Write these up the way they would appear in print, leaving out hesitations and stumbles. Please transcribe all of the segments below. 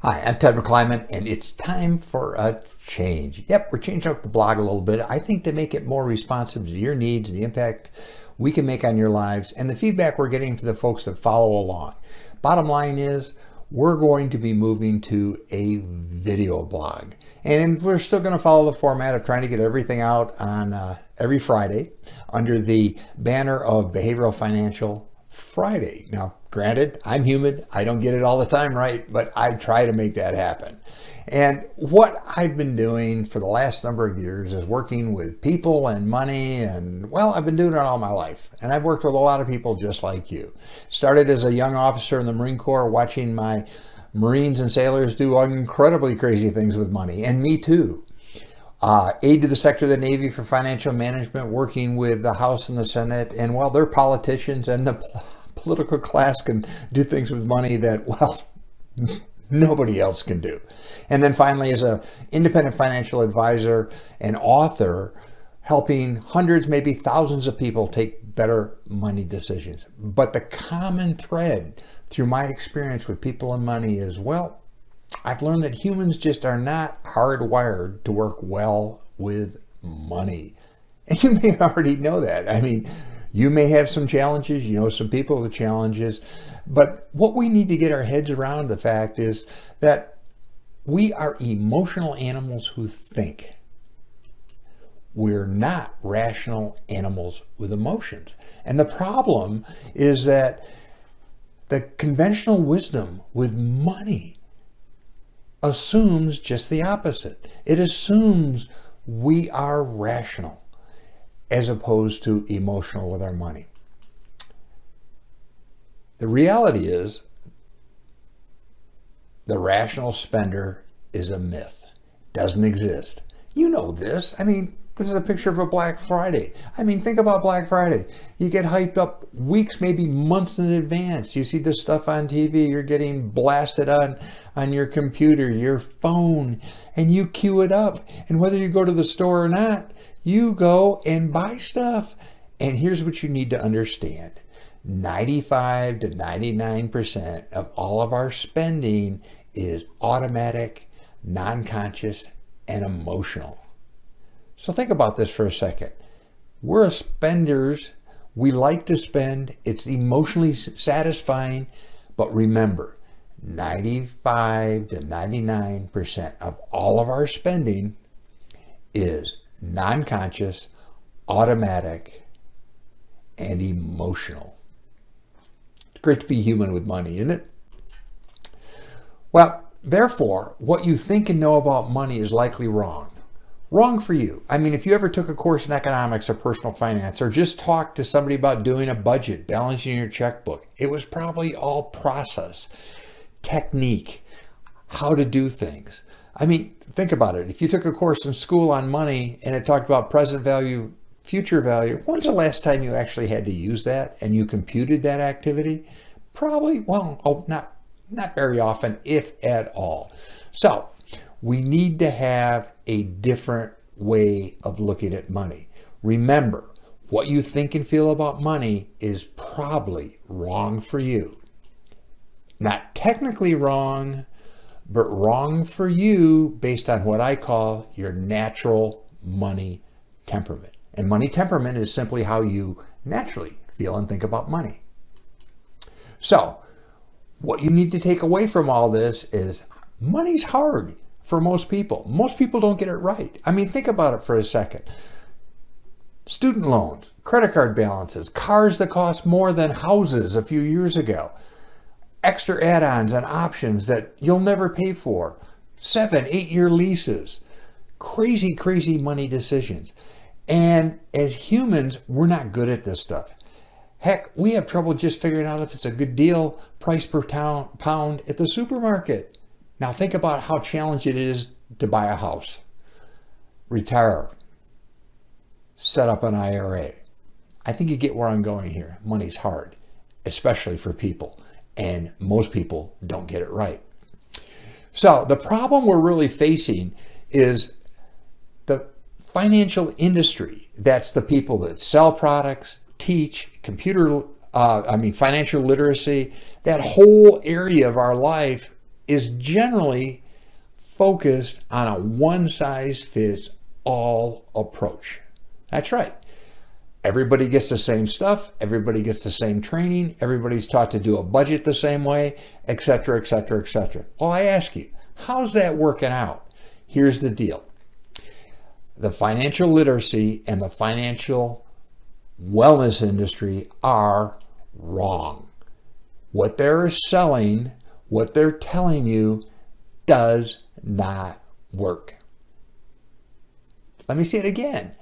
Hi, I'm Ted McClyman, and it's time for a change. Yep, we're changing up the blog a little bit, I think, to make it more responsive to your needs, the impact we can make on your lives, and the feedback we're getting from the folks that follow along. Bottom line is, we're going to be moving to a video blog. And we're still going to follow the format of trying to get everything out on every Friday under the banner of Behavioral Financial Friday. Now, granted, I'm human. I don't get it all the time right, but I try to make that happen. And what I've been doing for the last number of years is working with people and money, and well, I've been doing it all my life. And I've worked with a lot of people just like you. Started as a young officer in the Marine Corps, watching my Marines and sailors do incredibly crazy things with money, and me too. Aide to the Secretary of the Navy for Financial Management, working with the House and the Senate, and while they're politicians and the political class can do things with money that, well, nobody else can do. And then finally, as an independent financial advisor and author, helping hundreds, maybe thousands of people take better money decisions. But the common thread through my experience with people and money is, well, I've learned that humans just are not hardwired to work well with money. And you may already know that. I mean, you may have some challenges, you know some people with challenges, but what we need to get our heads around the fact is that we are emotional animals who think. We're not rational animals with emotions. And the problem is that the conventional wisdom with money assumes just the opposite. It assumes we are rational as opposed to emotional with our money. The reality is, the rational spender is a myth. Doesn't exist. You know this. I mean, this is a picture of a Black Friday. I mean, think about Black Friday. You get hyped up weeks, maybe months in advance. You see this stuff on TV, you're getting blasted on your computer, your phone, and you queue it up. And whether you go to the store or not, you go and buy stuff. And here's what you need to understand. 95 to 99% of all of our spending is automatic, non-conscious, and emotional. So think about this for a second. We're spenders. We like to spend. It's emotionally satisfying. But remember, 95 to 99% of all of our spending is non-conscious, automatic, and emotional. It's great to be human with money, isn't it? Well, therefore, what you think and know about money is likely wrong. Wrong for you. I mean, if you ever took a course in economics or personal finance, or just talked to somebody about doing a budget, balancing your checkbook, it was probably all process, technique, how to do things. I mean, think about it. If you took a course in school on money and it talked about present value, future value, when's the last time you actually had to use that and you computed that activity? Probably, well, not very often, if at all. So we need to have a different way of looking at money. Remember, what you think and feel about money is probably wrong for you. Not technically wrong, but wrong for you based on what I call your natural money temperament. And money temperament is simply how you naturally feel and think about money. So, what you need to take away from all this is money's hard for most people. Most people don't get it right. I mean, think about it for a second. Student loans, credit card balances, cars that cost more than houses a few years ago, extra add-ons and options that you'll never pay for, 7-8 year leases, crazy money decisions. And as humans, we're not good at this stuff. Heck, we have trouble just figuring out if it's a good deal, price per pound at the supermarket. Now think about how challenging it is to buy a house, retire, set up an IRA. I think you get where I'm going here. Money's hard, especially for people. And most people don't get it right. So the problem we're really facing is the financial industry. That's the people that sell products, teach, financial literacy. That whole area of our life is generally focused on a one-size-fits-all approach. That's right. Everybody gets the same stuff. Everybody gets the same training. Everybody's taught to do a budget the same way, etc., etc., etc. Well, I ask you, how's that working out? Here's the deal. The financial literacy and the financial wellness industry are wrong. What they're selling, what they're telling you, does not work. Let me say it again.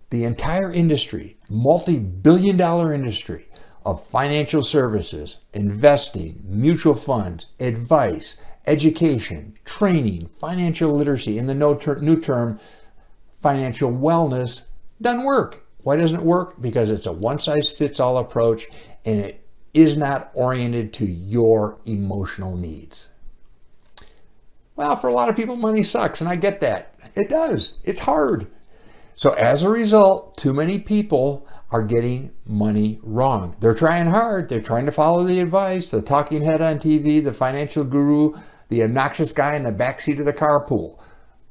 The entire industry, multi-billion-dollar industry of financial services, investing, mutual funds, advice, education, training, financial literacy, and the new term, financial wellness, doesn't work. Why doesn't it work? Because it's a one-size-fits-all approach, and it is not oriented to your emotional needs. Well, for a lot of people, money sucks, and I get that. It does. It's hard. So as a result, too many people are getting money wrong. They're trying hard. They're trying to follow the advice, the talking head on TV, the financial guru, the obnoxious guy in the backseat of the carpool,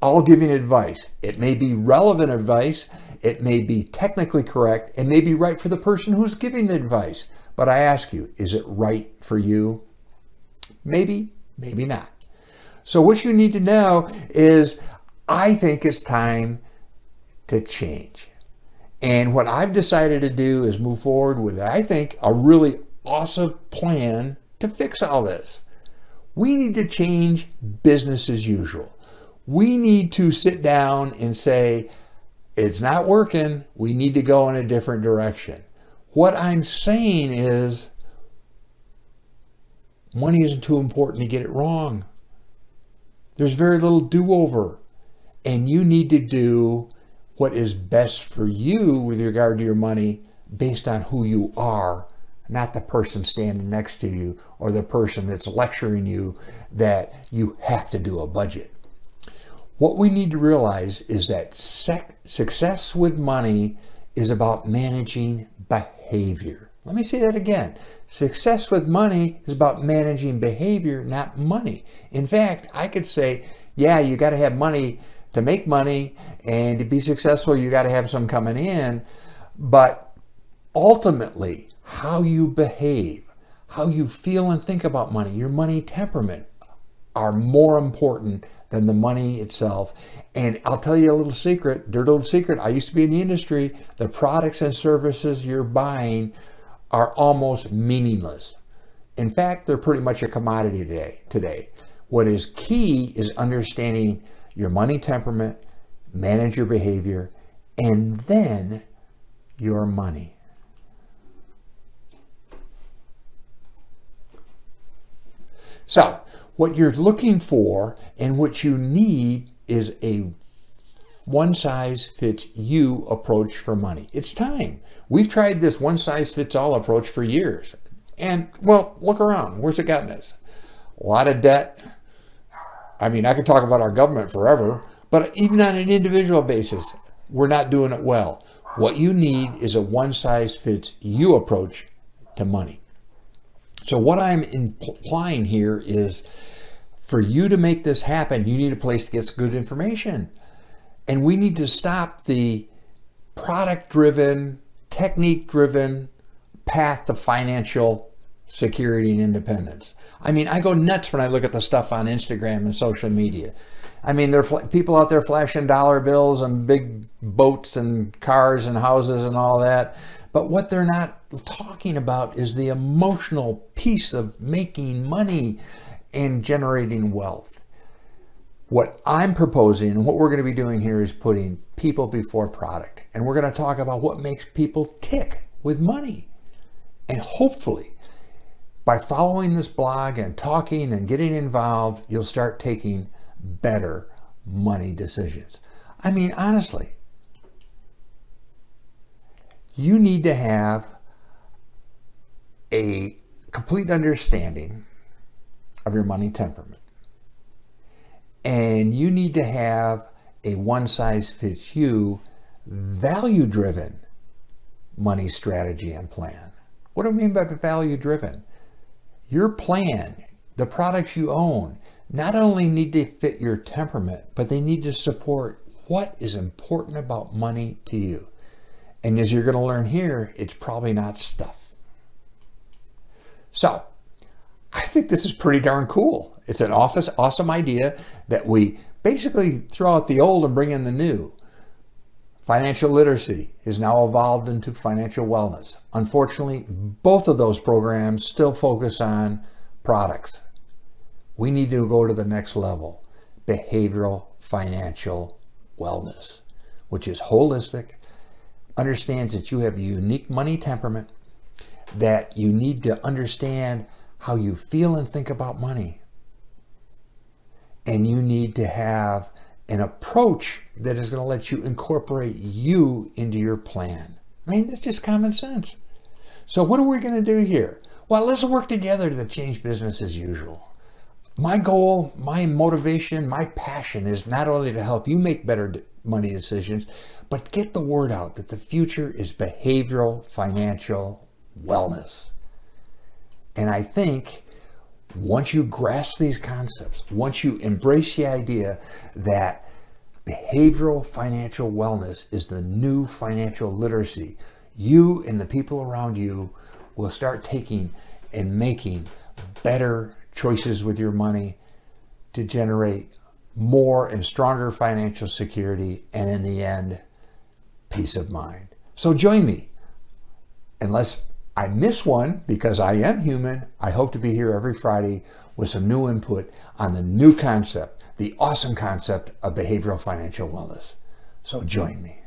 all giving advice. It may be relevant advice. It may be technically correct. It may be right for the person who's giving the advice. But I ask you, is it right for you? Maybe, maybe not. So what you need to know is, I think it's time to change. And what I've decided to do is move forward with, I think, a really awesome plan to fix all this. We need to change business as usual. We need to sit down and say, it's not working. We need to go in a different direction. What I'm saying is, money isn't too important to get it wrong. There's very little do-over. And you need to do what is best for you with regard to your money based on who you are, not the person standing next to you or the person that's lecturing you that you have to do a budget. What we need to realize is that success with money is about managing behavior. Let me say that again. Success with money is about managing behavior, not money. In fact, I could say, yeah, you got to have money to make money, and to be successful, you got to have some coming in. But ultimately, how you behave, how you feel and think about money, your money temperament are more important than the money itself. And I'll tell you a little secret, dirty little secret. I used to be in the industry. The products and services you're buying are almost meaningless. In fact, they're pretty much a commodity today. What is key is understanding your money temperament, manage your behavior, and then your money. So, what you're looking for and what you need is a one-size-fits-you approach for money. It's time. We've tried this one-size-fits-all approach for years. And, well, look around. Where's it gotten us? A lot of debt. I mean, I could talk about our government forever, but even on an individual basis, we're not doing it well. What you need is a one-size-fits-you approach to money. So what I'm implying here is, for you to make this happen, you need a place to get good information. And we need to stop the product-driven, technique-driven path to financial security and independence. I mean, I go nuts when I look at the stuff on Instagram and social media. I mean, there are people out there flashing dollar bills and big boats and cars and houses and all that. But what they're not talking about is the emotional piece of making money and generating wealth. What I'm proposing and what we're going to be doing here is putting people before product. And we're going to talk about what makes people tick with money. And hopefully, by following this blog and talking and getting involved, you'll start taking better money decisions. I mean, honestly, you need to have a complete understanding of your money temperament. And you need to have a one-size-fits-you, value-driven money strategy and plan. What do I mean by value-driven? Your plan, The products you own not only need to fit your temperament, but they need to support what is important about money to you. And as you're going to learn here, it's probably not stuff. So, I think this is pretty darn cool. It's an awesome idea that we basically throw out the old and bring in the new. Financial literacy is now evolved into financial wellness. Unfortunately, both of those programs still focus on products. We need to go to the next level, behavioral financial wellness, which is holistic, understands that you have a unique money temperament, that you need to understand how you feel and think about money. And you need to have an approach that is going to let you incorporate you into your plan. I mean, that's just common sense. So what are we going to do here? Well, let's work together to change business as usual. My goal, my motivation, my passion is not only to help you make better money decisions, but get the word out that the future is behavioral financial wellness. And I think once you grasp these concepts, once you embrace the idea that behavioral financial wellness is the new financial literacy, you and the people around you will start taking and making better choices with your money to generate more and stronger financial security, and in the end, peace of mind. So join me. Unless I miss one, because I am human, I hope to be here every Friday with some new input on the new concept, the awesome concept of behavioral financial wellness. So join me.